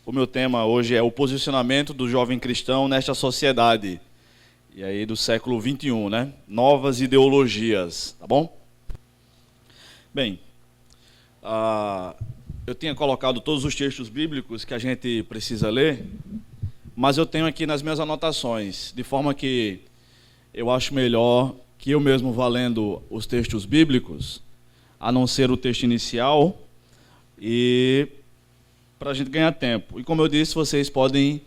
O meu tema hoje é o posicionamento do jovem cristão nesta sociedade. E aí do século XXI, né? Novas ideologias, tá bom? Bem, eu tinha colocado todos os textos bíblicos que a gente precisa ler, mas eu tenho aqui nas minhas anotações, de forma que eu acho melhor que eu mesmo vá lendo os textos bíblicos, a não ser o texto inicial, e para a gente ganhar tempo. E como eu disse, vocês podem,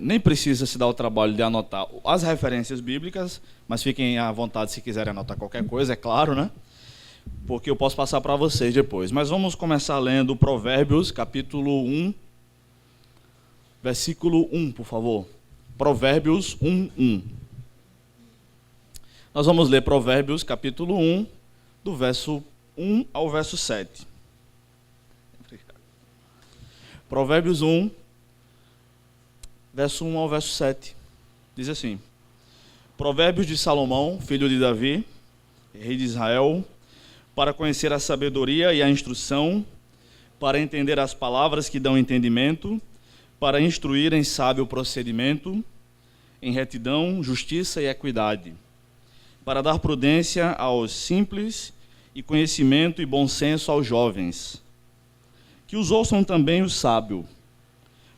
nem precisa se dar o trabalho de anotar as referências bíblicas, mas fiquem à vontade se quiserem anotar qualquer coisa, é claro, né? Porque eu posso passar para vocês depois. Mas vamos começar lendo Provérbios, capítulo 1, versículo 1, por favor. Provérbios 1, 1. Nós vamos ler Provérbios, capítulo 1, do verso 1 ao verso 7. Provérbios 1, verso 1 ao verso 7. Diz assim: Provérbios de Salomão, filho de Davi, rei de Israel, para conhecer a sabedoria e a instrução, para entender as palavras que dão entendimento, para instruir em sábio procedimento, em retidão, justiça e equidade, para dar prudência aos simples e conhecimento e bom senso aos jovens. Que os ouçam também o sábio,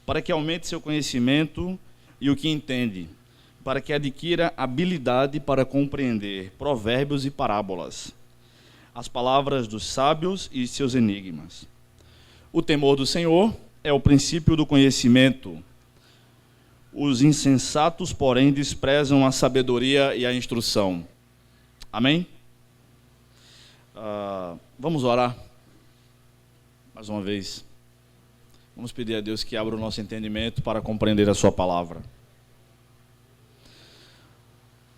para que aumente seu conhecimento e o que entende, para que adquira habilidade para compreender provérbios e parábolas, as palavras dos sábios e seus enigmas. O temor do Senhor é o princípio do conhecimento. Os insensatos, porém, desprezam a sabedoria e a instrução. Amém? Vamos orar mais uma vez. Vamos pedir a Deus que abra o nosso entendimento para compreender a sua palavra.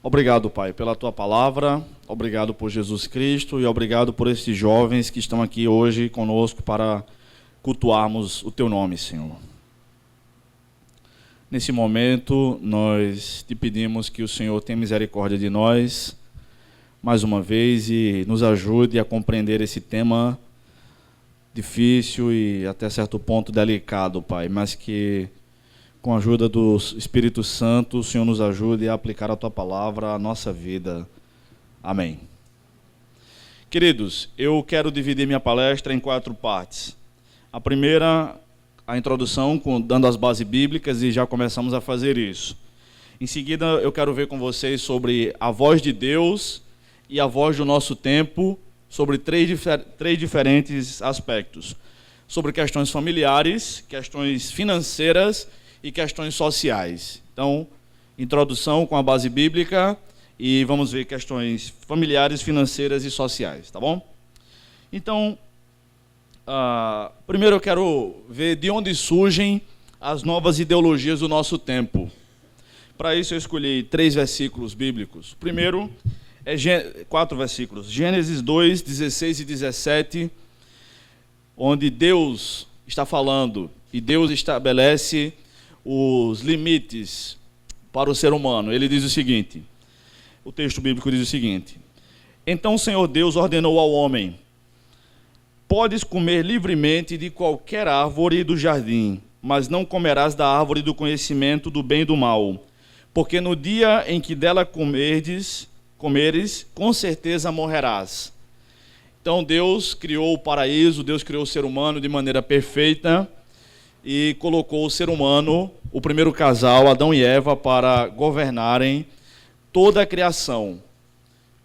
Obrigado, Pai, pela tua palavra, obrigado por Jesus Cristo e obrigado por esses jovens que estão aqui hoje conosco para cultuarmos o teu nome, Senhor. Nesse momento, nós te pedimos que o Senhor tenha misericórdia de nós, mais uma vez, e nos ajude a compreender esse tema difícil e até certo ponto delicado, Pai, mas que com a ajuda do Espírito Santo, o Senhor nos ajude a aplicar a tua palavra à nossa vida. Amém. Queridos, eu quero dividir minha palestra em 4 partes. A primeira, a introdução, dando as bases bíblicas, e já começamos a fazer isso. Em seguida, eu quero ver com vocês sobre a voz de Deus e a voz do nosso tempo, sobre três diferentes aspectos. Sobre questões familiares, questões financeiras e questões sociais. Então, introdução com a base bíblica e vamos ver questões familiares, financeiras e sociais, tá bom? Então, primeiro eu quero ver de onde surgem as novas ideologias do nosso tempo. Para isso eu escolhi 3 versículos bíblicos. O primeiro é 4 versículos. Gênesis 2, 16 e 17, onde Deus está falando e Deus estabelece os limites para o ser humano. Ele diz o seguinte, o texto bíblico diz o seguinte: Então o Senhor Deus ordenou ao homem: Podes comer livremente de qualquer árvore do jardim, mas não comerás da árvore do conhecimento do bem e do mal, porque no dia em que dela comeres, com certeza morrerás. Então Deus criou o paraíso, Deus criou o ser humano de maneira perfeita e colocou o ser humano, o primeiro casal, Adão e Eva, para governarem toda a criação,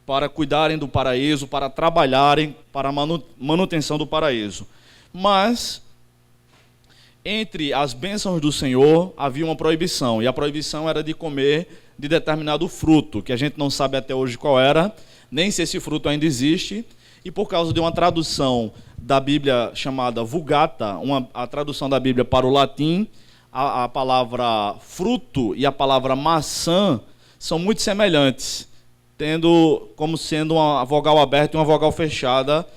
para cuidarem do paraíso, para trabalharem para a manutenção do paraíso. Mas, entre as bênçãos do Senhor, havia uma proibição, e a proibição era de comer de determinado fruto, que a gente não sabe até hoje qual era, nem se esse fruto ainda existe, e por causa de uma tradução da Bíblia chamada Vulgata, a tradução da Bíblia para o latim, a palavra fruto e a palavra maçã são muito semelhantes, tendo como sendo uma vogal aberta e uma vogal fechada,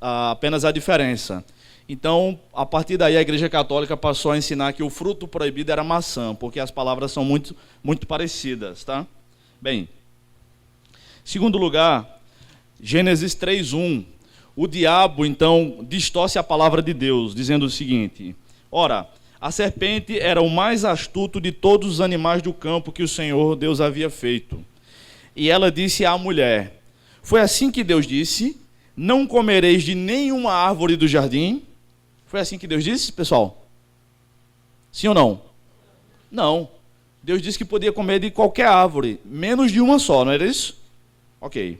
apenas a diferença. Então, a partir daí, a Igreja Católica passou a ensinar que o fruto proibido era maçã, porque as palavras são muito, muito parecidas, tá? Bem, segundo lugar, Gênesis 3:1. O diabo, então, distorce a palavra de Deus, dizendo o seguinte: Ora, A serpente era o mais astuto de todos os animais do campo que o Senhor Deus havia feito. E ela disse à mulher: foi assim que Deus disse: não comereis de nenhuma árvore do jardim? Foi assim que Deus disse, pessoal? Sim ou não? Não. Deus disse que podia comer de qualquer árvore, menos de uma só, não era isso? Ok.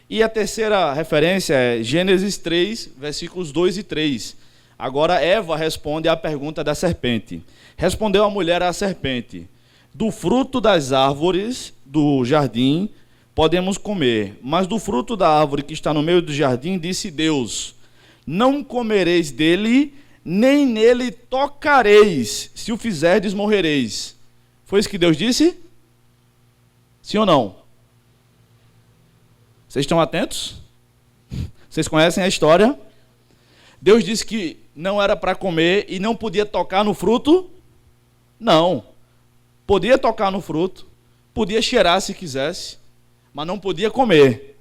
E a terceira referência é Gênesis 3, versículos 2 e 3. Agora Eva responde à pergunta da serpente. Respondeu a mulher à serpente: do fruto das árvores do jardim podemos comer, mas do fruto da árvore que está no meio do jardim, disse Deus: não comereis dele, nem nele tocareis, se o fizerdes morrereis. Foi isso que Deus disse? Sim ou não? Vocês estão atentos? Vocês conhecem a história? Deus disse que não era para comer e não podia tocar no fruto? Não. Podia tocar no fruto, podia cheirar se quisesse, mas não podia comer.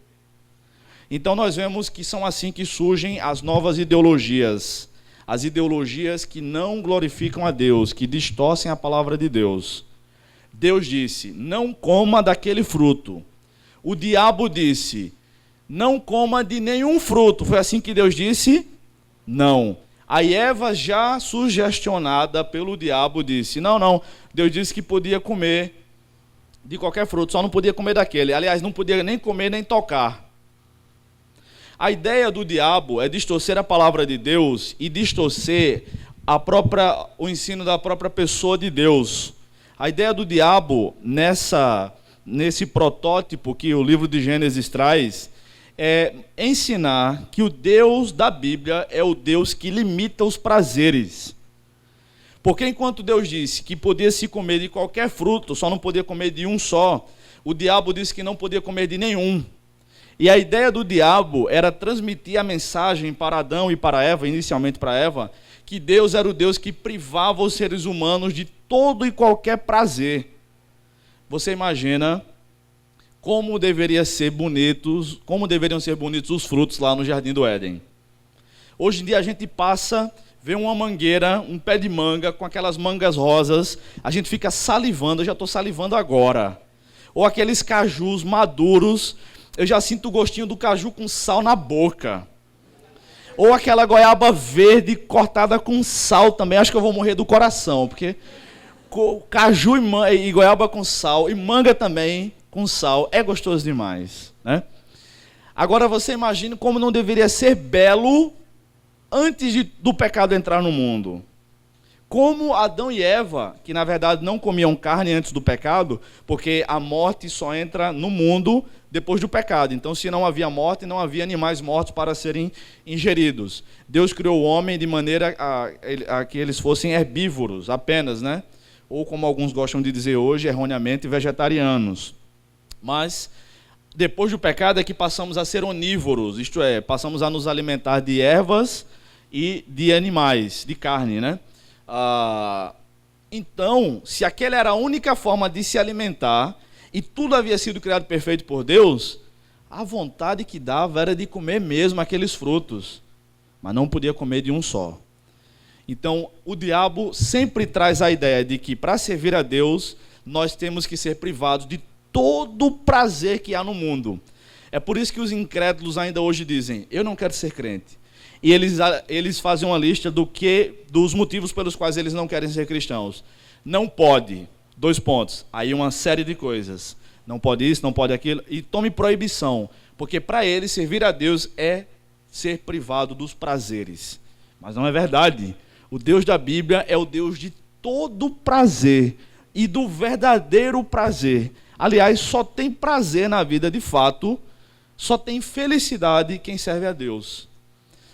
Então nós vemos que são assim que surgem as novas ideologias. As ideologias que não glorificam a Deus, que distorcem a palavra de Deus. Deus disse: não coma daquele fruto. O diabo disse: não coma de nenhum fruto. Foi assim que Deus disse? Não. Aí Eva, já sugestionada pelo diabo, disse: não, Deus disse que podia comer de qualquer fruto, só não podia comer daquele. Aliás, não podia nem comer nem tocar. A ideia do diabo é distorcer a palavra de Deus e distorcer o ensino da própria pessoa de Deus. A ideia do diabo nesse protótipo que o livro de Gênesis traz, é ensinar que o Deus da Bíblia é o Deus que limita os prazeres. Porque enquanto Deus disse que podia se comer de qualquer fruto, só não podia comer de um só, o diabo disse que não podia comer de nenhum. E a ideia do diabo era transmitir a mensagem para Adão e para Eva, inicialmente para Eva, que Deus era o Deus que privava os seres humanos de todo e qualquer prazer. Você imagina como deveriam ser bonitos os frutos lá no Jardim do Éden. Hoje em dia a gente vê uma mangueira, um pé de manga com aquelas mangas rosas, a gente fica salivando, eu já estou salivando agora. Ou aqueles cajus maduros, eu já sinto o gostinho do caju com sal na boca. Ou aquela goiaba verde cortada com sal também, acho que eu vou morrer do coração, porque caju e goiaba com sal, e manga também com sal, é gostoso demais, né? Agora você imagina como não deveria ser belo antes do pecado entrar no mundo. Como Adão e Eva, que na verdade não comiam carne antes do pecado, porque a morte só entra no mundo depois do pecado. Então, se não havia morte, não havia animais mortos para serem ingeridos. Deus criou o homem de maneira a que eles fossem herbívoros apenas, né? Ou como alguns gostam de dizer hoje, erroneamente, vegetarianos. Mas depois do pecado é que passamos a ser onívoros, isto é, passamos a nos alimentar de ervas e de animais, de carne, né? Então, se aquela era a única forma de se alimentar e tudo havia sido criado perfeito por Deus, a vontade que dava era de comer mesmo aqueles frutos, mas não podia comer de um só. Então, o diabo sempre traz a ideia de que para servir a Deus, nós temos que ser privados de todo o prazer que há no mundo. É por isso que os incrédulos ainda hoje dizem: eu não quero ser crente. E eles fazem uma lista dos motivos pelos quais eles não querem ser cristãos. Não pode, 2 pontos, aí uma série de coisas. Não pode isso, não pode aquilo, e tome proibição, porque para eles servir a Deus é ser privado dos prazeres. Mas não é verdade. O Deus da Bíblia é o Deus de todo prazer e do verdadeiro prazer. Aliás, só tem prazer na vida de fato, só tem felicidade quem serve a Deus.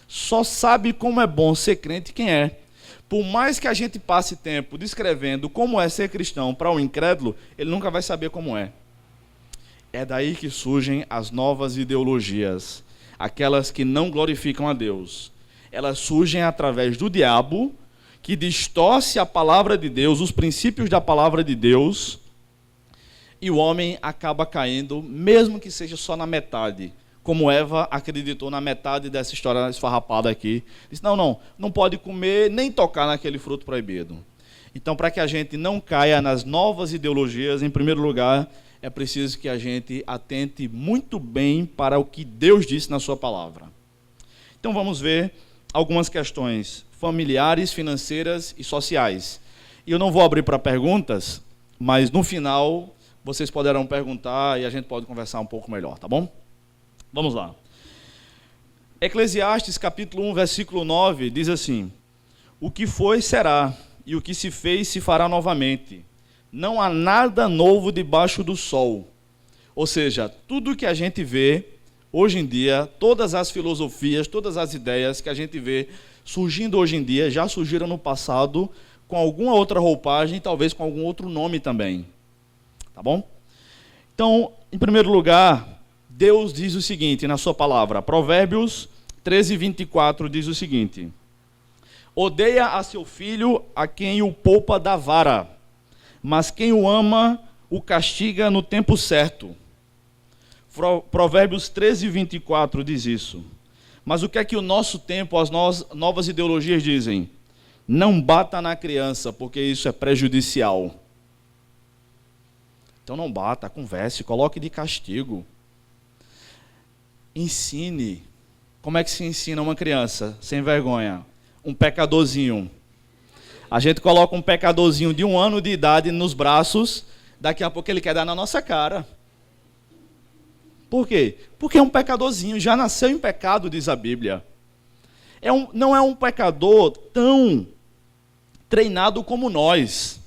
Só sabe como é bom ser crente quem é. Por mais que a gente passe tempo descrevendo como é ser cristão para um incrédulo, ele nunca vai saber como é. É daí que surgem as novas ideologias, aquelas que não glorificam a Deus. Elas surgem através do diabo, que distorce a palavra de Deus, os princípios da palavra de Deus, e o homem acaba caindo, mesmo que seja só na metade. como Eva acreditou na metade dessa história esfarrapada aqui. Disse, não pode comer nem tocar naquele fruto proibido. Então, para que a gente não caia nas novas ideologias, em primeiro lugar, é preciso que a gente atente muito bem para o que Deus disse na sua palavra. Então, vamos ver algumas questões familiares, financeiras e sociais. E eu não vou abrir para perguntas, mas no final vocês poderão perguntar e a gente pode conversar um pouco melhor, tá bom? Vamos lá. Eclesiastes capítulo 1, versículo 9, diz assim: o que foi, será, e o que se fez, se fará novamente. Não há nada novo debaixo do sol. Ou seja, tudo que a gente vê hoje em dia, todas as filosofias, todas as ideias que a gente vê surgindo hoje em dia, já surgiram no passado com alguma outra roupagem, talvez com algum outro nome também. Tá bom? Então, em primeiro lugar, Deus diz o seguinte na sua palavra, Provérbios 13, 24, diz o seguinte: odeia a seu filho a quem o poupa da vara, mas quem o ama o castiga no tempo certo. Provérbios 13, 24 diz isso. Mas o que é que o nosso tempo, as novas ideologias dizem? Não bata na criança, porque isso é prejudicial. Então não bata, converse, coloque de castigo. Ensine. Como é que se ensina uma criança sem vergonha? Um pecadorzinho. A gente coloca um pecadorzinho de 1 ano de idade nos braços, daqui a pouco ele quer dar na nossa cara. Por quê? Porque é um pecadorzinho, já nasceu em pecado, diz a Bíblia. Não é um pecador tão treinado como nós.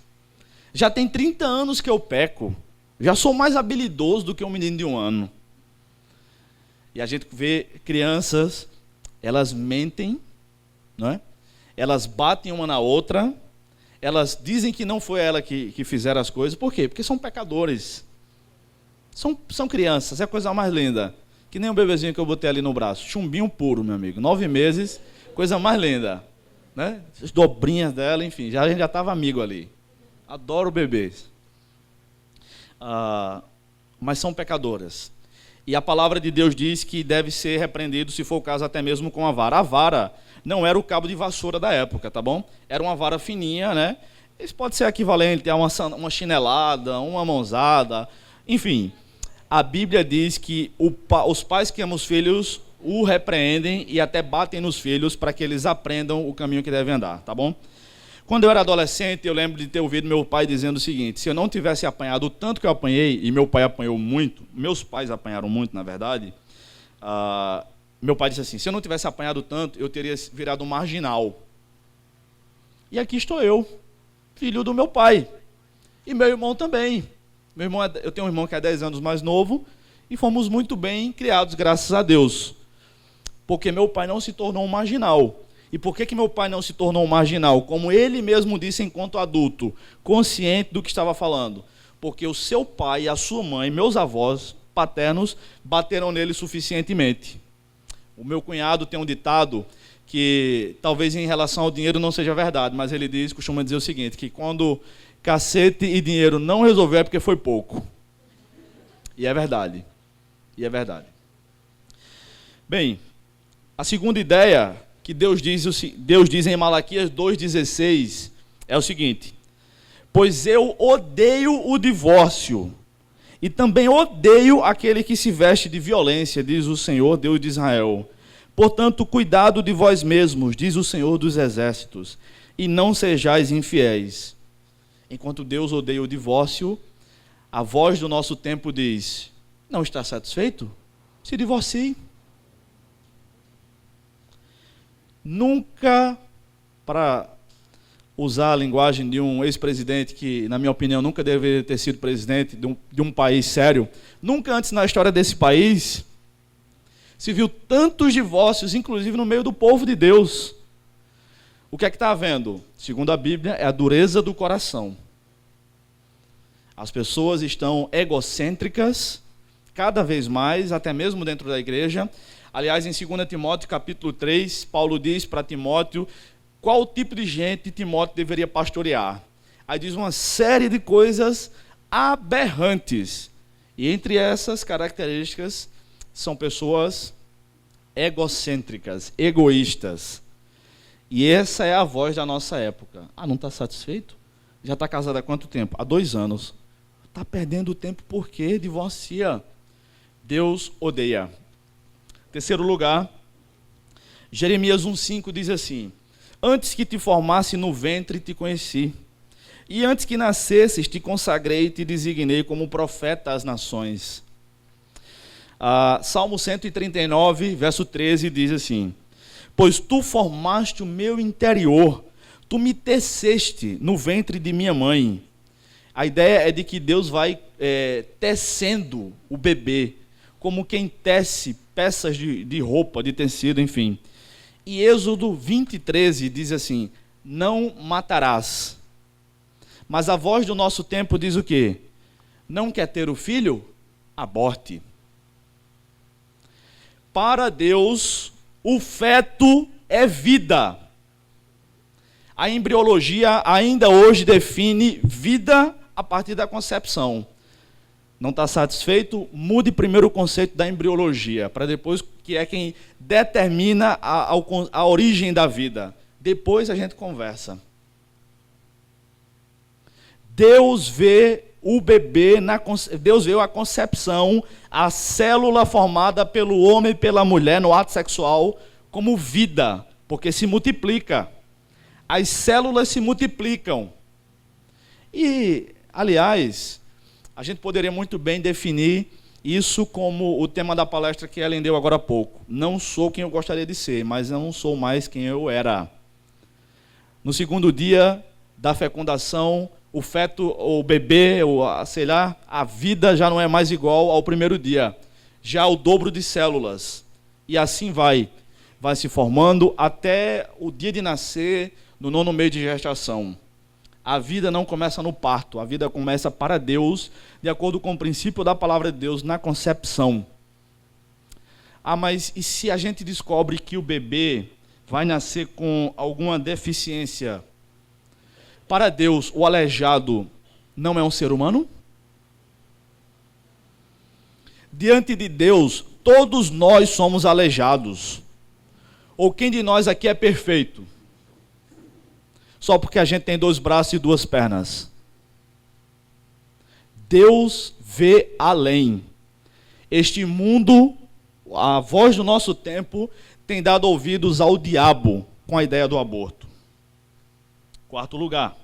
Já tem 30 anos que eu peco. Já sou mais habilidoso do que um menino de 1 ano. E a gente vê crianças, elas mentem, não é? Elas batem uma na outra, elas dizem que não foi ela que fizeram as coisas. Por quê? Porque são pecadores. São crianças, é a coisa mais linda. Que nem um bebezinho que eu botei ali no braço. Chumbinho puro, meu amigo. 9 meses, coisa mais linda. Né? As dobrinhas dela, enfim, a gente já estava amigo ali. Adoro bebês. Mas são pecadoras. E a palavra de Deus diz que deve ser repreendido, se for o caso, até mesmo com a vara. A vara não era o cabo de vassoura da época, tá bom? Era uma vara fininha, né? Isso pode ser equivalente a uma chinelada, uma mãozada, enfim. A Bíblia diz que os pais que amam os filhos o repreendem e até batem nos filhos para que eles aprendam o caminho que devem andar, tá bom? Quando eu era adolescente, eu lembro de ter ouvido meu pai dizendo o seguinte: se eu não tivesse apanhado o tanto que eu apanhei, e meu pai apanhou muito, meus pais apanharam muito, na verdade, meu pai disse assim: se eu não tivesse apanhado tanto, eu teria virado um marginal. E aqui estou eu, filho do meu pai, e meu irmão também. Eu tenho um irmão que é 10 anos mais novo, e fomos muito bem criados, graças a Deus. Porque meu pai não se tornou um marginal. E por que meu pai não se tornou um marginal? Como ele mesmo disse enquanto adulto, consciente do que estava falando. Porque o seu pai, a sua mãe, meus avós paternos, bateram nele suficientemente. O meu cunhado tem um ditado que talvez em relação ao dinheiro não seja verdade, mas ele costuma dizer o seguinte, que quando cacete e dinheiro não resolver é porque foi pouco. E é verdade. E é verdade. Bem, a segunda ideia que Deus diz em Malaquias 2,16 é o seguinte: pois eu odeio o divórcio e também odeio aquele que se veste de violência, diz o Senhor, Deus de Israel. Portanto, cuidado de vós mesmos, diz o Senhor dos exércitos, e não sejais infiéis. Enquanto Deus odeia o divórcio, a voz do nosso tempo diz: não está satisfeito? Se divorcie. Nunca, para usar a linguagem de um ex-presidente que, na minha opinião, nunca deveria ter sido presidente de um país sério, nunca antes na história desse país se viu tantos divórcios, inclusive no meio do povo de Deus. O que é que está havendo? Segundo a Bíblia, é a dureza do coração. As pessoas estão egocêntricas, cada vez mais, até mesmo dentro da igreja. Aliás, em 2 Timóteo, capítulo 3, Paulo diz para Timóteo qual tipo de gente Timóteo deveria pastorear. Aí diz uma série de coisas aberrantes. E entre essas características são pessoas egocêntricas, egoístas. E essa é a voz da nossa época. Ah, não está satisfeito? Já está casado há quanto tempo? Há 2 anos. Está perdendo tempo por quê? Divorcia. Deus odeia. Terceiro lugar, Jeremias 1,5 diz assim: antes que te formasse no ventre te conheci, e antes que nascesses te consagrei e te designei como profeta às nações. Salmo 139, verso 13 diz assim: pois tu formaste o meu interior, tu me teceste no ventre de minha mãe. A ideia é de que Deus vai tecendo o bebê, como quem tece peças de roupa, de tecido, enfim. E Êxodo 20:13 diz assim: não matarás. Mas a voz do nosso tempo diz o quê? Não quer ter o filho? Aborte. Para Deus, o feto é vida. A embriologia ainda hoje define vida a partir da concepção. Não está satisfeito? Mude primeiro o conceito da embriologia, para depois, que é quem determina a origem da vida. Depois a gente conversa. Deus vê o bebê, Deus vê a concepção, a célula formada pelo homem e pela mulher no ato sexual como vida, porque se multiplica. As células se multiplicam. E, aliás, a gente poderia muito bem definir isso como o tema da palestra que Ellen deu agora há pouco. Não sou quem eu gostaria de ser, mas eu não sou mais quem eu era. No segundo dia da fecundação, o feto, o bebê, sei lá, a vida já não é mais igual ao primeiro dia. Já o dobro de células. E assim vai se formando até o dia de nascer, no 9º mês de gestação. A vida não começa no parto, a vida começa para Deus, de acordo com o princípio da palavra de Deus, na concepção. Ah, mas e se a gente descobre que o bebê vai nascer com alguma deficiência? Para Deus, o aleijado não é um ser humano? Diante de Deus, todos nós somos aleijados. Ou quem de nós aqui é perfeito? Só porque a gente tem 2 braços e 2 pernas. Deus vê além. Este mundo, a voz do nosso tempo, tem dado ouvidos ao diabo com a ideia do aborto. Quarto lugar.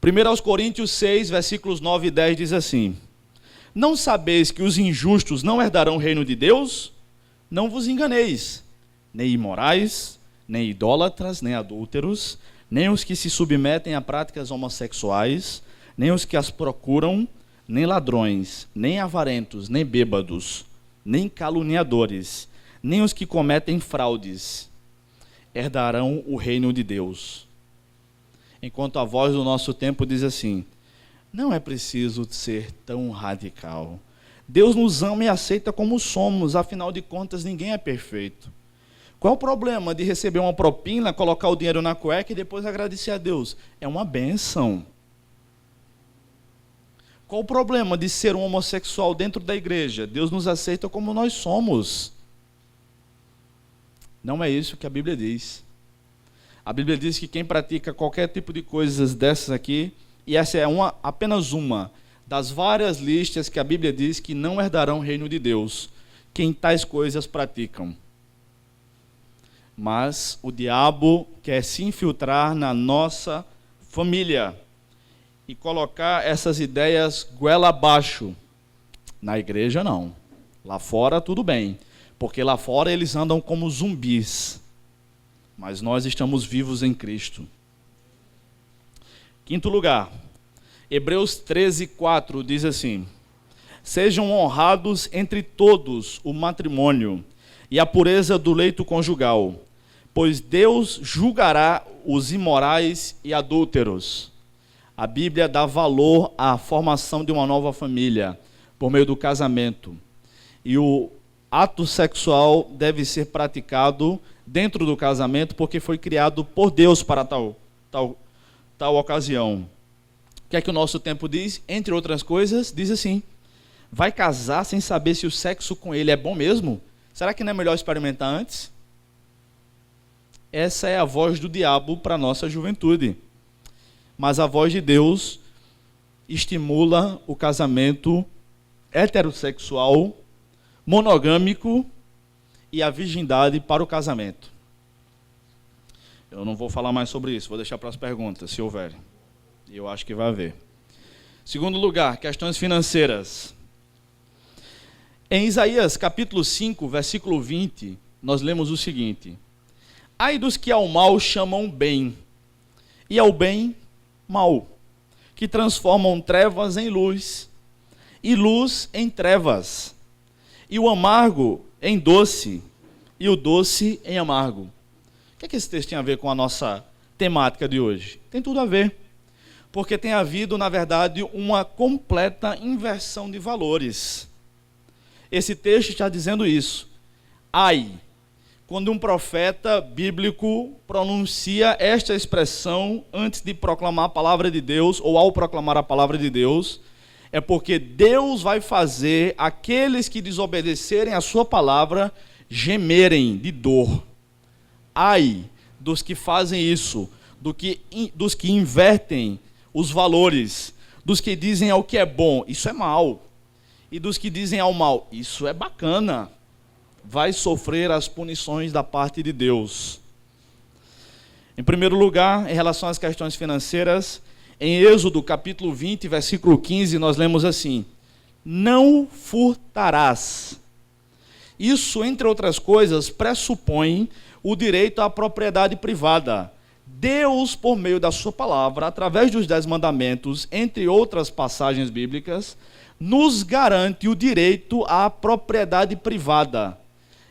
1 Coríntios 6, versículos 9 e 10 diz assim: não sabeis que os injustos não herdarão o reino de Deus? Não vos enganeis, nem imorais, nem idólatras, nem adúlteros, nem os que se submetem a práticas homossexuais, nem os que as procuram, nem ladrões, nem avarentos, nem bêbados, nem caluniadores, nem os que cometem fraudes, herdarão o reino de Deus. Enquanto a voz do nosso tempo diz assim: não é preciso ser tão radical. Deus nos ama e aceita como somos, afinal de contas ninguém é perfeito. Qual o problema de receber uma propina, colocar o dinheiro na cueca e depois agradecer a Deus? É uma bênção. Qual o problema de ser um homossexual dentro da igreja? Deus nos aceita como nós somos. Não é isso que a Bíblia diz. A Bíblia diz que quem pratica qualquer tipo de coisas dessas aqui, e essa é apenas uma das várias listas que a Bíblia diz que não herdarão o reino de Deus, quem tais coisas praticam. Mas o diabo quer se infiltrar na nossa família e colocar essas ideias goela abaixo. Na igreja não. Lá fora tudo bem, porque lá fora eles andam como zumbis. Mas nós estamos vivos em Cristo. Quinto lugar, Hebreus 13:4 diz assim: sejam honrados entre todos o matrimônio e a pureza do leito conjugal, pois Deus julgará os imorais e adúlteros. A Bíblia dá valor à formação de uma nova família por meio do casamento. E o ato sexual deve ser praticado dentro do casamento, porque foi criado por Deus para tal ocasião. O que é que o nosso tempo diz? Entre outras coisas, diz assim: Vai casar sem saber se o sexo com ele é bom mesmo? Será que não é melhor experimentar antes? Essa é a voz do diabo para a nossa juventude. Mas a voz de Deus estimula o casamento heterossexual, monogâmico e a virgindade para o casamento. Eu não vou falar mais sobre isso, vou deixar para as perguntas, se houver. Eu acho que vai haver. Segundo lugar, questões financeiras. Em Isaías capítulo 5, versículo 20, nós lemos o seguinte: ai dos que ao mal chamam bem, e ao bem mal, que transformam trevas em luz, e luz em trevas, e o amargo em doce, e o doce em amargo. O que é que esse texto tem a ver com a nossa temática de hoje? Tem tudo a ver, porque tem havido, na verdade, uma completa inversão de valores. Esse texto está dizendo isso. Ai, quando um profeta bíblico pronuncia esta expressão antes de proclamar a palavra de Deus, ou ao proclamar a palavra de Deus, é porque Deus vai fazer aqueles que desobedecerem a sua palavra gemerem de dor. Ai dos que fazem isso, dos que invertem os valores, dos que dizem ao que é bom, isso é mal, e dos que dizem ao mal, isso é bacana, vai sofrer as punições da parte de Deus. Em primeiro lugar, em relação às questões financeiras, em Êxodo capítulo 20, versículo 15, nós lemos assim: não furtarás. Isso, entre outras coisas, pressupõe o direito à propriedade privada. Deus, por meio da sua palavra, através dos 10 mandamentos, entre outras passagens bíblicas, nos garante o direito à propriedade privada.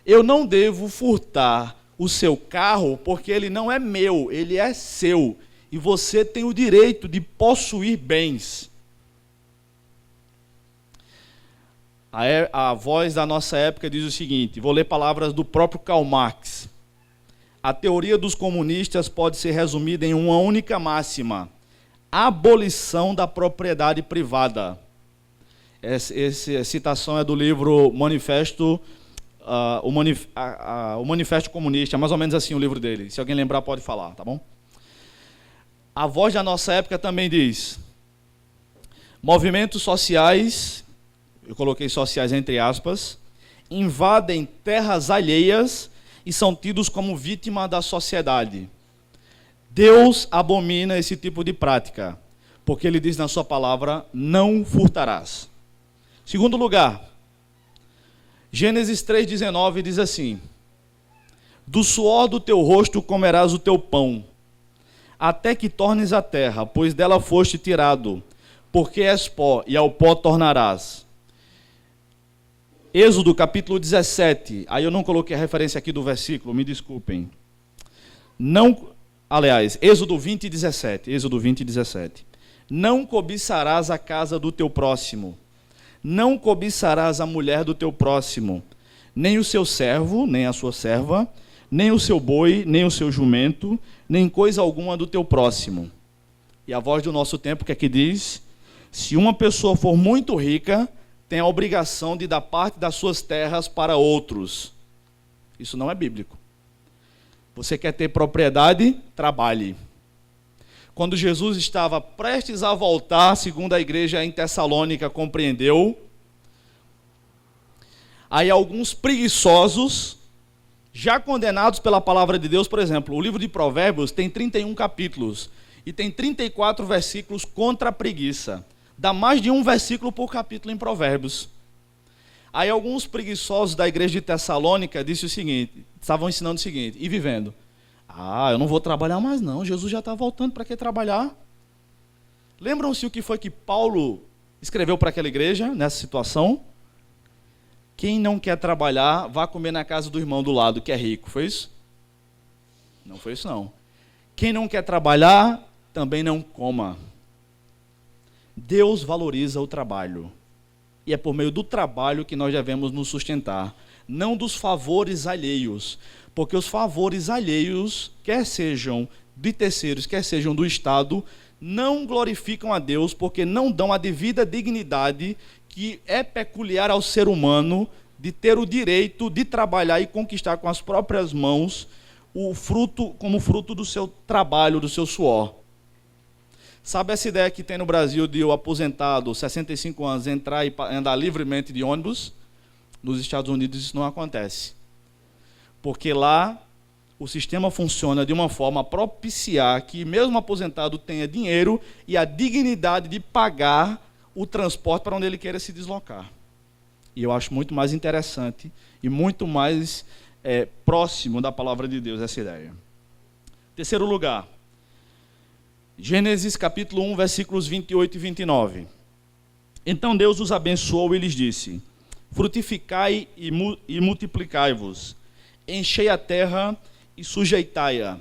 Eu não devo furtar o seu carro porque ele não é meu, ele é seu. E você tem o direito de possuir bens. A voz da nossa época diz o seguinte, vou ler palavras do próprio Karl Marx. A teoria dos comunistas pode ser resumida em uma única máxima: abolição da propriedade privada. Essa citação é do livro Manifesto, o Manifesto Comunista, é mais ou menos assim o livro dele. Se alguém lembrar pode falar, tá bom? A voz da nossa época também diz: movimentos sociais, eu coloquei sociais entre aspas, invadem terras alheias e são tidos como vítima da sociedade. Deus abomina esse tipo de prática, porque ele diz na sua palavra, não furtarás. Segundo lugar, Gênesis 3,19 diz assim: do suor do teu rosto comerás o teu pão, até que tornes a terra, pois dela foste tirado, porque és pó, e ao pó tornarás. Êxodo capítulo 17, aí eu não coloquei a referência aqui do versículo, me desculpem. Êxodo 20, 17. Êxodo 20, 17. Não cobiçarás a casa do teu próximo, não cobiçarás a mulher do teu próximo, nem o seu servo, nem a sua serva, nem o seu boi, nem o seu jumento, nem coisa alguma do teu próximo. E a voz do nosso tempo que aqui diz: se uma pessoa for muito rica, tem a obrigação de dar parte das suas terras para outros. Isso não é bíblico. Você quer ter propriedade? Trabalhe. Quando Jesus estava prestes a voltar, segundo a igreja em Tessalônica compreendeu, aí alguns preguiçosos, já condenados pela palavra de Deus, por exemplo, o livro de Provérbios tem 31 capítulos e tem 34 versículos contra a preguiça. Dá mais de um versículo por capítulo em Provérbios. Aí alguns preguiçosos da igreja de Tessalônica estavam ensinando o seguinte, e vivendo: eu não vou trabalhar mais não, Jesus já está voltando, para que trabalhar? Lembram-se o que foi que Paulo escreveu para aquela igreja, nessa situação? Quem não quer trabalhar, vá comer na casa do irmão do lado, que é rico, foi isso? Não foi isso não. Quem não quer trabalhar, também não coma. Deus valoriza o trabalho. E é por meio do trabalho que nós devemos nos sustentar, não dos favores alheios. Porque os favores alheios, quer sejam de terceiros, quer sejam do Estado, não glorificam a Deus, porque não dão a devida dignidade que é peculiar ao ser humano de ter o direito de trabalhar e conquistar com as próprias mãos o fruto, como fruto do seu trabalho, do seu suor. Sabe essa ideia que tem no Brasil de o aposentado, 65 anos, entrar e andar livremente de ônibus? Nos Estados Unidos isso não acontece. Porque lá o sistema funciona de uma forma a propiciar que mesmo aposentado tenha dinheiro e a dignidade de pagar o transporte para onde ele queira se deslocar. E eu acho muito mais interessante e muito mais próximo da palavra de Deus essa ideia. Terceiro lugar, Gênesis capítulo 1, versículos 28 e 29. Então Deus os abençoou e lhes disse: frutificai e multiplicai-vos, enchei a terra e sujeitai-a,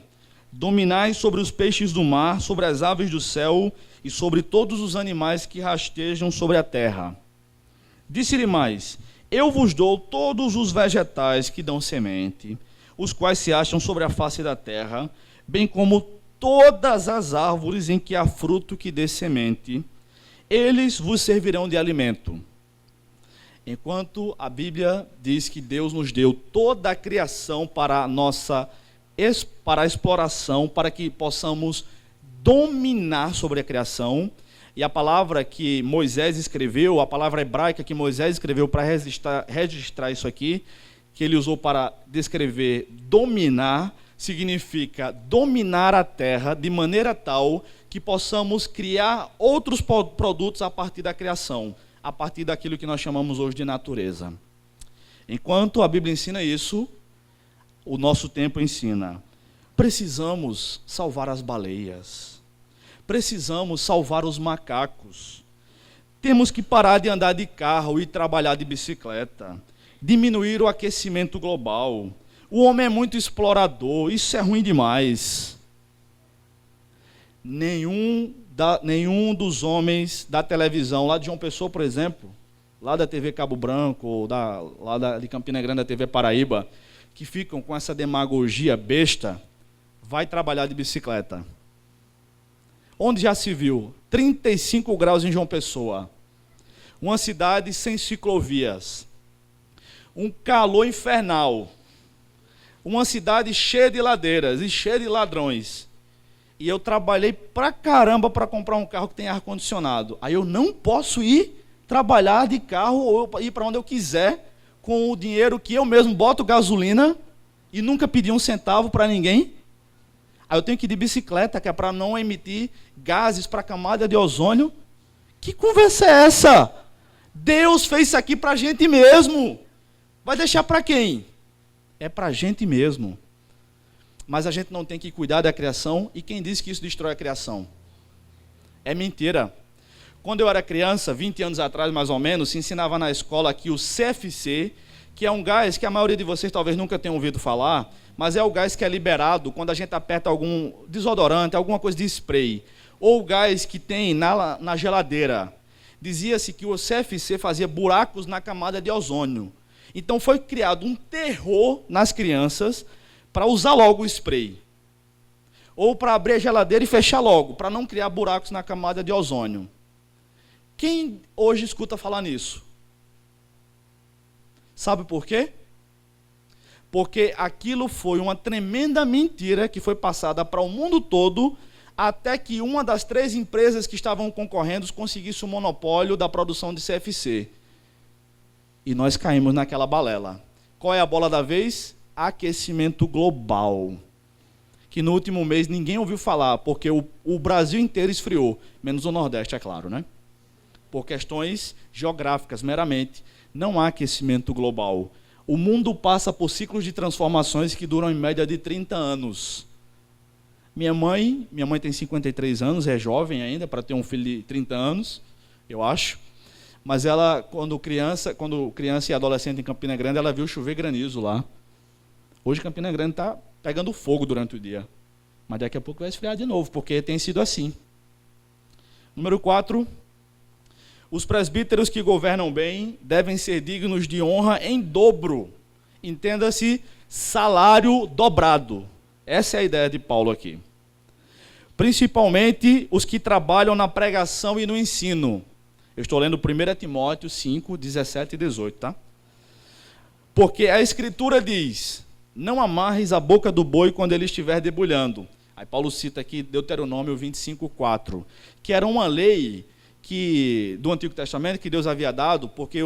dominai sobre os peixes do mar, sobre as aves do céu e sobre todos os animais que rastejam sobre a terra. Disse-lhe mais: eu vos dou todos os vegetais que dão semente, os quais se acham sobre a face da terra, bem como todas as árvores em que há fruto que dê semente, eles vos servirão de alimento. Enquanto a Bíblia diz que Deus nos deu toda a criação para a exploração, para que possamos dominar sobre a criação, e a palavra que Moisés escreveu, a palavra hebraica que Moisés escreveu para registrar isso aqui, que ele usou para descrever dominar, significa dominar a terra de maneira tal que possamos criar outros produtos a partir da criação, a partir daquilo que nós chamamos hoje de natureza. Enquanto a Bíblia ensina isso, o nosso tempo ensina: precisamos salvar as baleias, precisamos salvar os macacos, temos que parar de andar de carro e trabalhar de bicicleta, diminuir o aquecimento global. O homem é muito explorador, isso é ruim demais. Nenhum dos homens da televisão, lá de João Pessoa, por exemplo, lá da TV Cabo Branco, ou lá de Campina Grande, da TV Paraíba, que ficam com essa demagogia besta, vai trabalhar de bicicleta. Onde já se viu? 35 graus em João Pessoa. Uma cidade sem ciclovias. Um calor infernal. Uma cidade cheia de ladeiras e cheia de ladrões. E eu trabalhei pra caramba para comprar um carro que tem ar-condicionado. Aí eu não posso ir trabalhar de carro ou ir para onde eu quiser com o dinheiro que eu mesmo boto gasolina e nunca pedi um centavo para ninguém. Aí eu tenho que ir de bicicleta, que é para não emitir gases para a camada de ozônio. Que conversa é essa? Deus fez isso aqui para a gente mesmo. Vai deixar para quem? É para a gente mesmo. Mas a gente não tem que cuidar da criação. E quem disse que isso destrói a criação? É mentira. Quando eu era criança, 20 anos atrás mais ou menos, se ensinava na escola aqui o CFC, que é um gás que a maioria de vocês talvez nunca tenham ouvido falar, mas é o gás que é liberado quando a gente aperta algum desodorante, alguma coisa de spray, ou o gás que tem na geladeira. Dizia-se que o CFC fazia buracos na camada de ozônio. Então foi criado um terror nas crianças para usar logo o spray. Ou para abrir a geladeira e fechar logo, para não criar buracos na camada de ozônio. Quem hoje escuta falar nisso? Sabe por quê? Porque aquilo foi uma tremenda mentira que foi passada para o mundo todo, até que uma das 3 empresas que estavam concorrendo conseguisse o monopólio da produção de CFC. E nós caímos naquela balela. Qual é a bola da vez? Aquecimento global. Que no último mês ninguém ouviu falar, porque o Brasil inteiro esfriou, menos o Nordeste, é claro, né? Por questões geográficas, meramente. Não há aquecimento global. O mundo passa por ciclos de transformações que duram em média de 30 anos. Minha mãe tem 53 anos, é jovem ainda, para ter um filho de 30 anos, eu acho. Mas ela, quando criança e adolescente em Campina Grande, ela viu chover granizo lá. Hoje Campina Grande está pegando fogo durante o dia. Mas daqui a pouco vai esfriar de novo, porque tem sido assim. Número 4. Os presbíteros que governam bem devem ser dignos de honra em dobro. Entenda-se, salário dobrado. Essa é a ideia de Paulo aqui. Principalmente os que trabalham na pregação e no ensino. Eu estou lendo 1 Timóteo 5, 17 e 18, tá? Porque a Escritura diz, não amarres a boca do boi quando ele estiver debulhando. Aí Paulo cita aqui Deuteronômio 25, 4, que era uma lei do Antigo Testamento que Deus havia dado, porque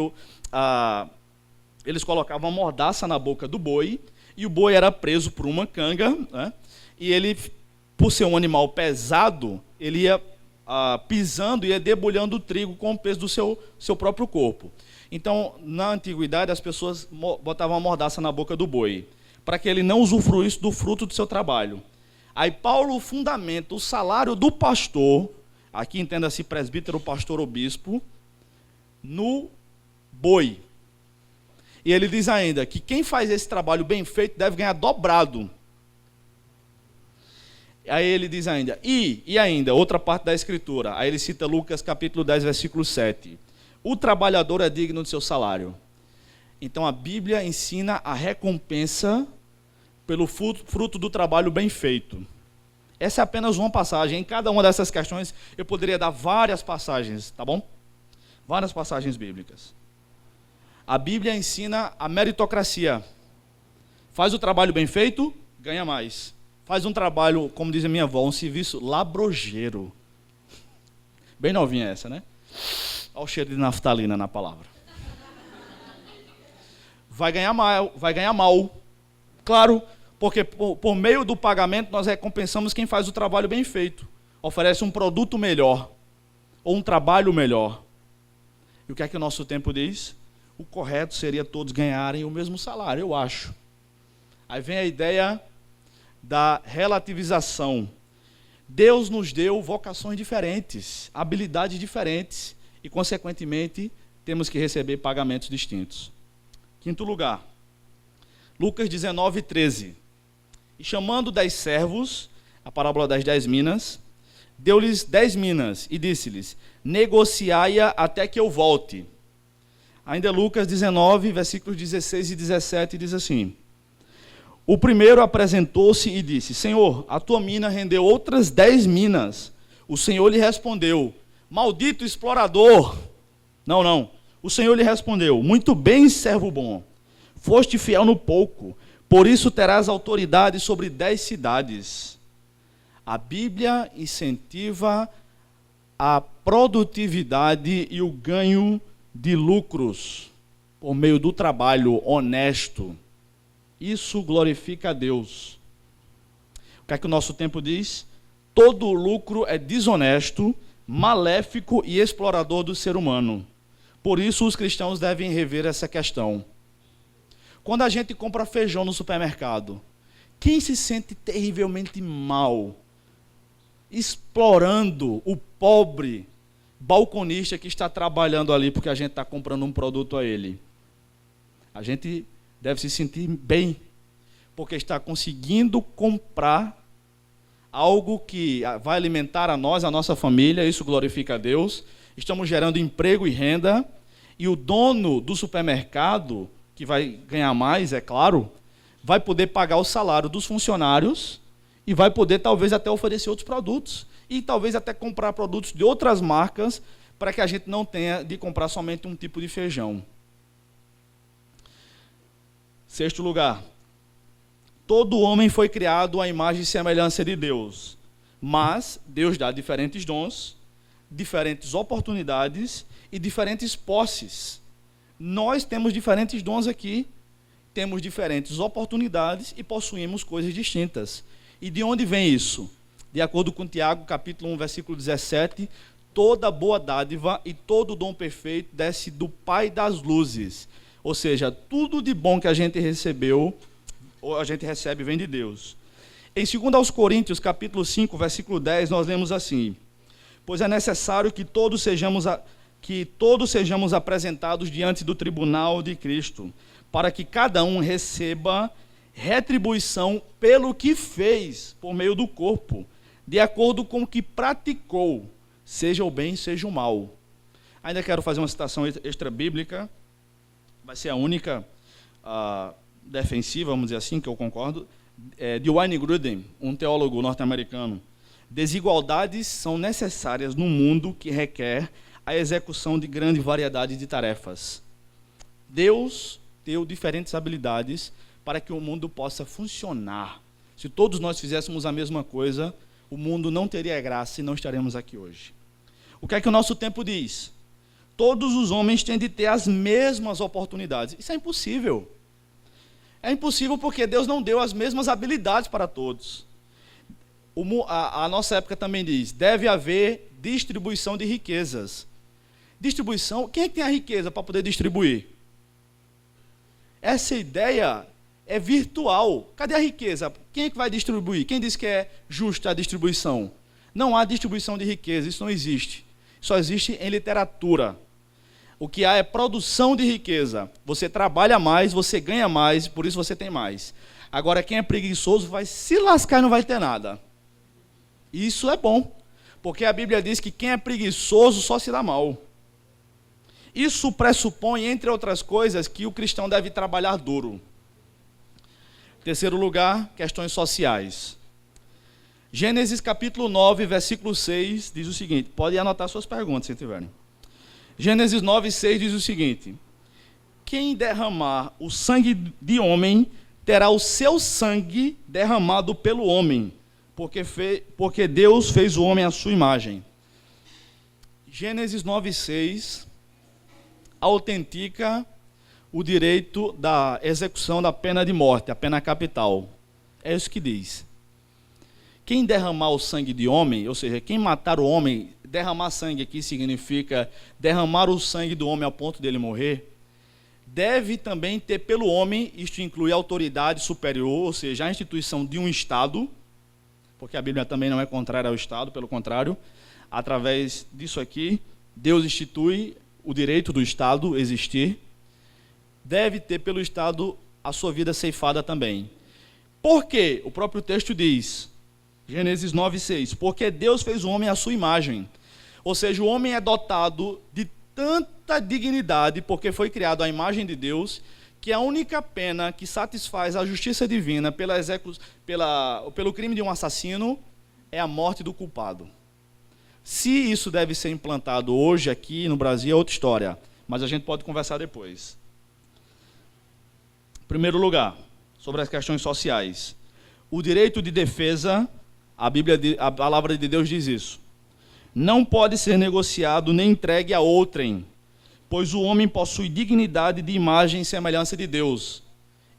eles colocavam uma mordaça na boca do boi, e o boi era preso por uma canga, né? E ele, por ser um animal pesado, ele ia pisando e ia debulhando o trigo com o peso do seu próprio corpo. Então, na antiguidade, as pessoas botavam uma mordaça na boca do boi, para que ele não usufruísse do fruto do seu trabalho. Aí Paulo fundamenta o salário do pastor, aqui entenda-se presbítero, pastor ou bispo, no boi. E ele diz ainda que quem faz esse trabalho bem feito deve ganhar dobrado. Aí ele diz ainda, e ainda, outra parte da Escritura, aí ele cita Lucas capítulo 10, versículo 7. O trabalhador é digno do seu salário. Então a Bíblia ensina a recompensa pelo fruto do trabalho bem feito. Essa é apenas uma passagem. Em cada uma dessas questões eu poderia dar várias passagens, tá bom? Várias passagens bíblicas. A Bíblia ensina a meritocracia. Faz o trabalho bem feito, ganha mais. Faz um trabalho, como diz a minha avó, um serviço labrogeiro. Bem novinha essa, né? Olha o cheiro de naftalina na palavra. Vai ganhar mal. Claro, porque por meio do pagamento nós recompensamos quem faz o trabalho bem feito. Oferece um produto melhor, ou um trabalho melhor. E o que é que o nosso tempo diz? O correto seria todos ganharem o mesmo salário, eu acho. Aí vem a ideia da relativização. Deus nos deu vocações diferentes, habilidades diferentes, e, consequentemente, temos que receber pagamentos distintos. Quinto lugar, Lucas 19, 13. E chamando 10 servos, a parábola das 10 minas, deu-lhes 10 minas e disse-lhes, negociai-a até que eu volte. Ainda Lucas 19, versículos 16 e 17, diz assim, o primeiro apresentou-se e disse, Senhor, a tua mina rendeu outras 10 minas. O Senhor lhe respondeu, maldito explorador. Não. O Senhor lhe respondeu, muito bem, servo bom. Foste fiel no pouco, por isso terás autoridade sobre 10 cidades. A Bíblia incentiva a produtividade e o ganho de lucros por meio do trabalho honesto. Isso glorifica a Deus. O que é que o nosso tempo diz? Todo lucro é desonesto, maléfico e explorador do ser humano. Por isso os cristãos devem rever essa questão. Quando a gente compra feijão no supermercado, quem se sente terrivelmente mal, explorando o pobre balconista que está trabalhando ali porque a gente está comprando um produto a ele? A gente deve se sentir bem, porque está conseguindo comprar algo que vai alimentar a nós, a nossa família, isso glorifica a Deus. Estamos gerando emprego e renda, e o dono do supermercado, que vai ganhar mais, é claro, vai poder pagar o salário dos funcionários e vai poder talvez até oferecer outros produtos e talvez até comprar produtos de outras marcas para que a gente não tenha de comprar somente um tipo de feijão. Sexto lugar, todo homem foi criado à imagem e semelhança de Deus, mas Deus dá diferentes dons, diferentes oportunidades e diferentes posses. Nós temos diferentes dons aqui, temos diferentes oportunidades e possuímos coisas distintas. E de onde vem isso? De acordo com Tiago, capítulo 1, versículo 17, toda boa dádiva e todo dom perfeito desce do Pai das luzes. Ou seja, tudo de bom que a gente recebeu, ou a gente recebe, vem de Deus. Em 2 Coríntios, capítulo 5, versículo 10, nós lemos assim, pois é necessário que todos sejamos apresentados diante do tribunal de Cristo, para que cada um receba retribuição pelo que fez por meio do corpo, de acordo com o que praticou, seja o bem, seja o mal. Ainda quero fazer uma citação extra-bíblica, vai ser a única defensiva, vamos dizer assim, que eu concordo, de Wayne Grudem, um teólogo norte-americano. Desigualdades são necessárias no mundo que requer a execução de grande variedade de tarefas. Deus deu diferentes habilidades para que o mundo possa funcionar. Se todos nós fizéssemos a mesma coisa, o mundo não teria graça e não estaremos aqui hoje. O que é que o nosso tempo diz? Todos os homens têm de ter as mesmas oportunidades. Isso é impossível. É impossível porque Deus não deu as mesmas habilidades para todos. A nossa época também diz, deve haver distribuição de riquezas. Distribuição, quem é que tem a riqueza para poder distribuir? Essa ideia é virtual. Cadê a riqueza? Quem é que vai distribuir? Quem diz que é justa a distribuição? Não há distribuição de riqueza, isso não existe. Só existe em literatura. O que há é produção de riqueza. Você trabalha mais, você ganha mais, por isso você tem mais. Agora, quem é preguiçoso vai se lascar e não vai ter nada. Isso é bom, porque a Bíblia diz que quem é preguiçoso só se dá mal. Isso pressupõe, entre outras coisas, que o cristão deve trabalhar duro. Terceiro lugar, questões sociais. Gênesis capítulo 9, versículo 6, diz o seguinte, pode anotar suas perguntas se tiverem. Gênesis 9, 6 diz o seguinte, quem derramar o sangue de homem, terá o seu sangue derramado pelo homem, porque Deus fez o homem à sua imagem. Gênesis 9, 6 autentica o direito da execução da pena de morte, a pena capital. É isso que diz. Quem derramar o sangue de homem, ou seja, quem matar o homem, derramar sangue aqui significa derramar o sangue do homem ao ponto dele morrer, deve também ter pelo homem, isto inclui a autoridade superior, ou seja, a instituição de um Estado, porque a Bíblia também não é contrária ao Estado, pelo contrário, através disso aqui, Deus institui o direito do Estado existir, deve ter pelo Estado a sua vida ceifada também. Por quê? O próprio texto diz, Gênesis 9:6, porque Deus fez o homem à sua imagem. Ou seja, o homem é dotado de tanta dignidade, porque foi criado à imagem de Deus, que a única pena que satisfaz a justiça divina pelo crime de um assassino é a morte do culpado. Se isso deve ser implantado hoje aqui no Brasil é outra história, mas a gente pode conversar depois. Em primeiro lugar, sobre as questões sociais. O direito de defesa, a palavra de Deus diz isso. Não pode ser negociado nem entregue a outrem, pois o homem possui dignidade de imagem e semelhança de Deus.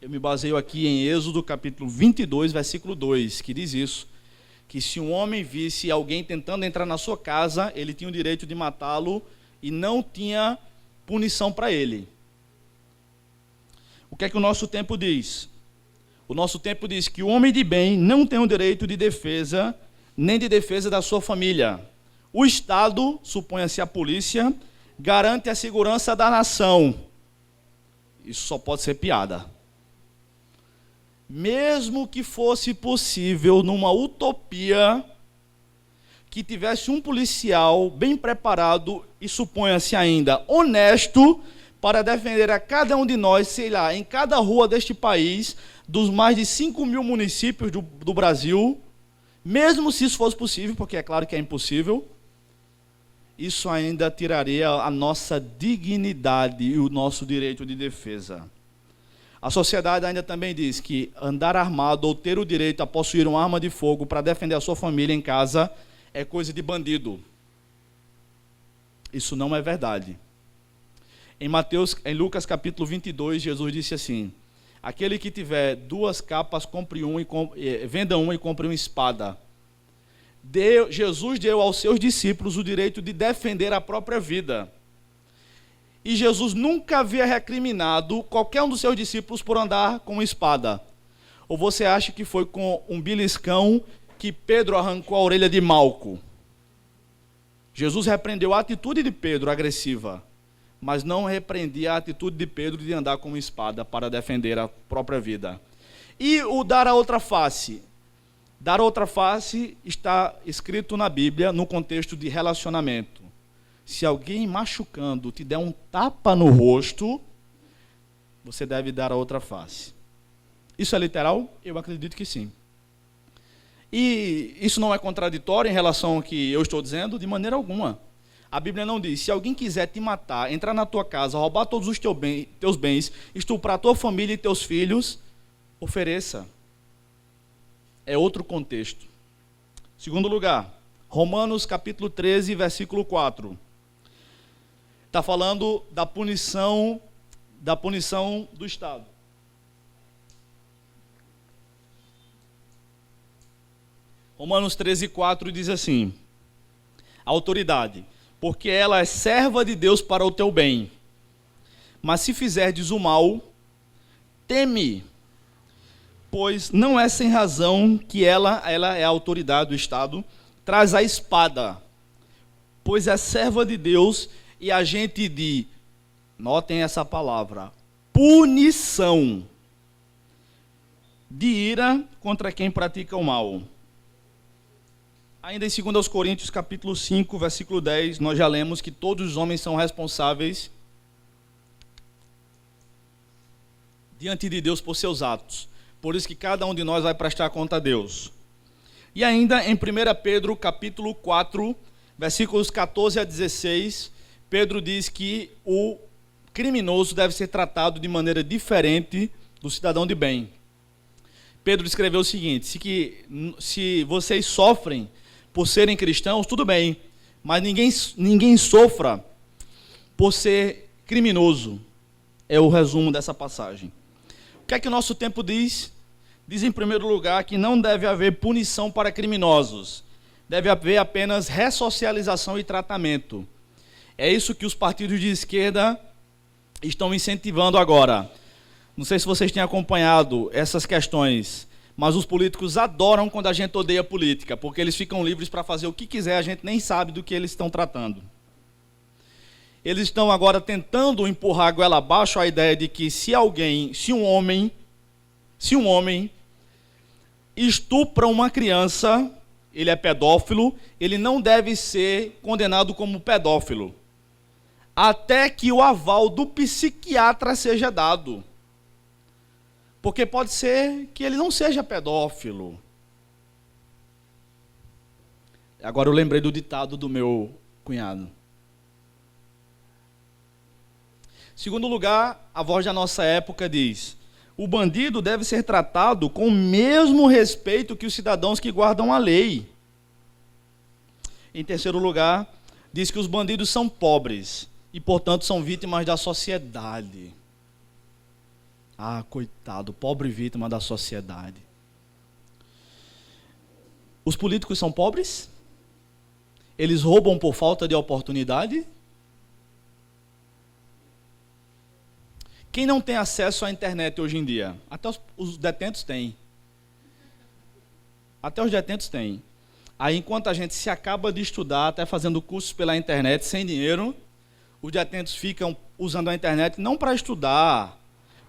Eu me baseio aqui em Êxodo capítulo 22, versículo 2, que diz isso. Que se um homem visse alguém tentando entrar na sua casa, ele tinha o direito de matá-lo e não tinha punição para ele. O que é que o nosso tempo diz? O nosso tempo diz que o homem de bem não tem o direito de defesa, nem de defesa da sua família. O Estado, suponha-se a polícia, garante a segurança da nação. Isso só pode ser piada. Mesmo que fosse possível, numa utopia, que tivesse um policial bem preparado e, suponha-se ainda, honesto, para defender a cada um de nós, sei lá, em cada rua deste país, dos mais de 5 mil municípios do Brasil, mesmo se isso fosse possível, porque é claro que é impossível, isso ainda tiraria a nossa dignidade e o nosso direito de defesa. A sociedade ainda também diz que andar armado ou ter o direito a possuir uma arma de fogo para defender a sua família em casa é coisa de bandido. Isso não é verdade. Em Lucas capítulo 22, Jesus disse assim, aquele que tiver 2 capas, venda uma e compre uma espada. Jesus deu aos seus discípulos o direito de defender a própria vida. E Jesus nunca havia recriminado qualquer um dos seus discípulos por andar com uma espada. Ou você acha que foi com um beliscão que Pedro arrancou a orelha de Malco? Jesus repreendeu a atitude de Pedro agressiva, mas não repreendia a atitude de Pedro de andar com uma espada para defender a própria vida. E o dar a outra face? Dar a outra face está escrito na Bíblia no contexto de relacionamento. Se alguém machucando te der um tapa no rosto, você deve dar a outra face. Isso é literal? Eu acredito que sim. E isso não é contraditório em relação ao que eu estou dizendo? De maneira alguma. A Bíblia não diz: se alguém quiser te matar, entrar na tua casa, roubar todos os teus bens, estuprar tua família e teus filhos, ofereça. É outro contexto. Segundo lugar, Romanos capítulo 13, versículo 4. Está falando da punição do Estado. Romanos 13, 4 diz assim: a autoridade, porque ela é serva de Deus para o teu bem. Mas se fizerdes o mal, teme, pois não é sem razão que ela é a autoridade do Estado, traz a espada, pois é serva de Deus e agente de, notem essa palavra, punição, de ira contra quem pratica o mal. Ainda em 2 Coríntios capítulo 5, versículo 10, nós já lemos que todos os homens são responsáveis diante de Deus por seus atos. Por isso que cada um de nós vai prestar conta a Deus. E ainda em 1 Pedro capítulo 4, versículos 14 a 16, Pedro diz que o criminoso deve ser tratado de maneira diferente do cidadão de bem. Pedro escreveu o seguinte: se vocês sofrem por serem cristãos, tudo bem, mas ninguém sofra por ser criminoso. É o resumo dessa passagem. O que é que o nosso tempo diz? Diz, em primeiro lugar, que não deve haver punição para criminosos. Deve haver apenas ressocialização e tratamento. É isso que os partidos de esquerda estão incentivando agora. Não sei se vocês têm acompanhado essas questões, mas os políticos adoram quando a gente odeia política, porque eles ficam livres para fazer o que quiser, a gente nem sabe do que eles estão tratando. Eles estão agora tentando empurrar a goela abaixo a ideia de que se um homem estupra uma criança, ele é pedófilo, ele não deve ser condenado como pedófilo, até que o aval do psiquiatra seja dado. Porque pode ser que ele não seja pedófilo. Agora eu lembrei do ditado do meu cunhado. Segundo lugar, a voz da nossa época diz: o bandido deve ser tratado com o mesmo respeito que os cidadãos que guardam a lei. Em terceiro lugar, diz que os bandidos são pobres e, portanto, são vítimas da sociedade. Ah, coitado, pobre vítima da sociedade. Os políticos são pobres? Eles roubam por falta de oportunidade? Quem não tem acesso à internet hoje em dia? Até os detentos têm. Até os detentos têm. Aí, enquanto a gente se acaba de estudar, até fazendo cursos pela internet, sem dinheiro, os detentos ficam usando a internet não para estudar,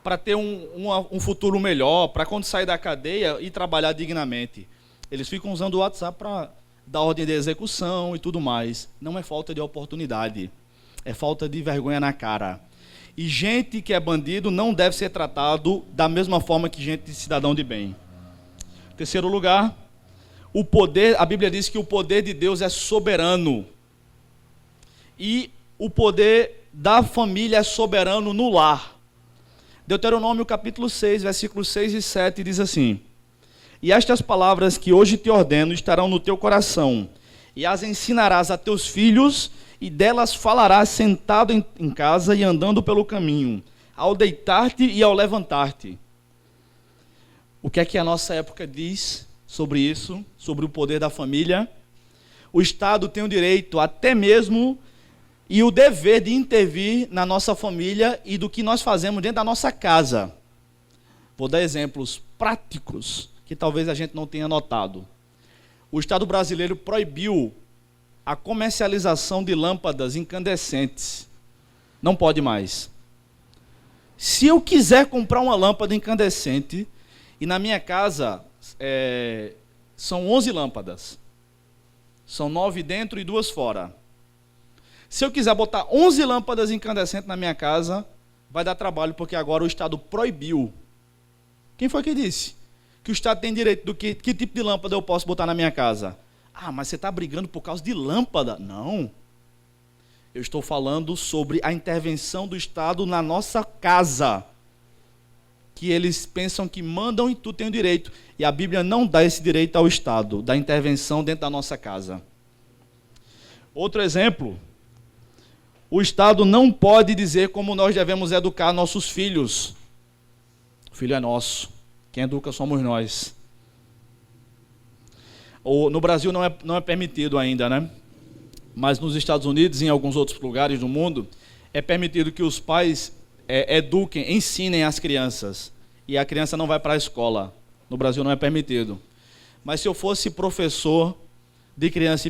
para ter um futuro melhor, para quando sair da cadeia e trabalhar dignamente. Eles ficam usando o WhatsApp para dar ordem de execução e tudo mais. Não é falta de oportunidade, é falta de vergonha na cara. E gente que é bandido não deve ser tratado da mesma forma que gente de cidadão de bem. Terceiro lugar, a Bíblia diz que o poder de Deus é soberano. E o poder da família é soberano no lar. Deuteronômio capítulo 6, versículos 6 e 7 diz assim: e estas palavras que hoje te ordeno estarão no teu coração, e as ensinarás a teus filhos, e delas falarás sentado em casa e andando pelo caminho, ao deitar-te e ao levantar-te. O que é que a nossa época diz sobre isso, sobre o poder da família? O Estado tem o direito, até mesmo, e o dever de intervir na nossa família e do que nós fazemos dentro da nossa casa. Vou dar exemplos práticos que talvez a gente não tenha notado. O Estado brasileiro proibiu a comercialização de lâmpadas incandescentes. Não pode mais. Se eu quiser comprar uma lâmpada incandescente, e na minha casa são 11 lâmpadas, são 9 dentro e 2 fora. Se eu quiser botar 11 lâmpadas incandescentes na minha casa, vai dar trabalho, porque agora o Estado proibiu. Quem foi que disse que o Estado tem direito do que tipo de lâmpada eu posso botar na minha casa? Ah, mas você está brigando por causa de lâmpada? Não. Eu estou falando sobre a intervenção do Estado na nossa casa. Que eles pensam que mandam e tu tem o direito. E a Bíblia não dá esse direito ao Estado, da intervenção dentro da nossa casa. Outro exemplo, o Estado não pode dizer como nós devemos educar nossos filhos. O filho é nosso, quem educa somos nós. No Brasil não é permitido ainda, né? Mas nos Estados Unidos e em alguns outros lugares do mundo, é permitido que os pais eduquem, ensinem as crianças. E a criança não vai para a escola. No Brasil não é permitido. Mas se eu fosse professor de criança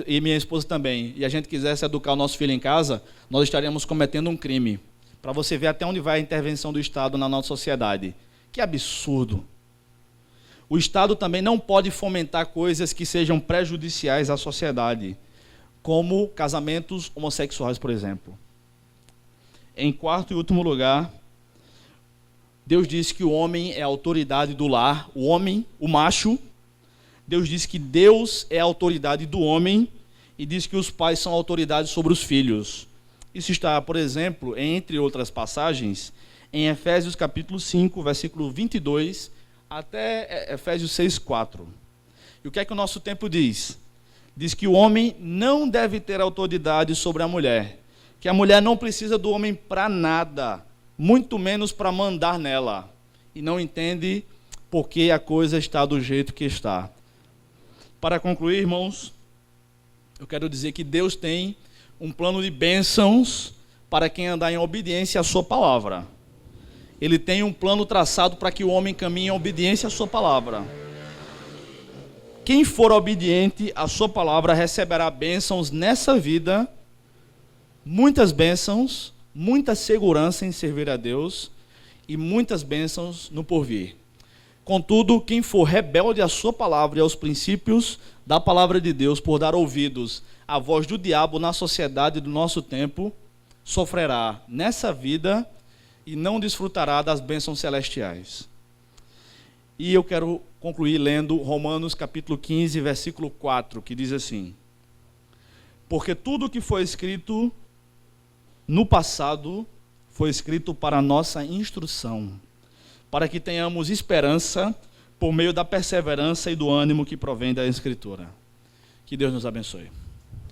e minha esposa também, e a gente quisesse educar o nosso filho em casa, nós estaríamos cometendo um crime. Para você ver até onde vai a intervenção do Estado na nossa sociedade. Que absurdo. O Estado também não pode fomentar coisas que sejam prejudiciais à sociedade, como casamentos homossexuais, por exemplo. Em quarto e último lugar, Deus diz que o homem é a autoridade do lar, o homem, o macho. Deus diz que Deus é a autoridade do homem e diz que os pais são autoridades sobre os filhos. Isso está, por exemplo, entre outras passagens, em Efésios capítulo 5, versículo 22, até Efésios 6, 4. E o que é que o nosso tempo diz? Diz que o homem não deve ter autoridade sobre a mulher, que a mulher não precisa do homem para nada, muito menos para mandar nela, e não entende por que a coisa está do jeito que está. Para concluir, irmãos, eu quero dizer que Deus tem um plano de bênçãos para quem andar em obediência à sua palavra. Ele tem um plano traçado para que o homem caminhe em obediência à sua palavra. Quem for obediente à sua palavra receberá bênçãos nessa vida, muitas bênçãos, muita segurança em servir a Deus e muitas bênçãos no porvir. Contudo, quem for rebelde à sua palavra e aos princípios da palavra de Deus, por dar ouvidos à voz do diabo na sociedade do nosso tempo, sofrerá nessa vida e não desfrutará das bênçãos celestiais. E eu quero concluir lendo Romanos capítulo 15, versículo 4, que diz assim: porque tudo que foi escrito no passado foi escrito para a nossa instrução, para que tenhamos esperança por meio da perseverança e do ânimo que provém da Escritura. Que Deus nos abençoe.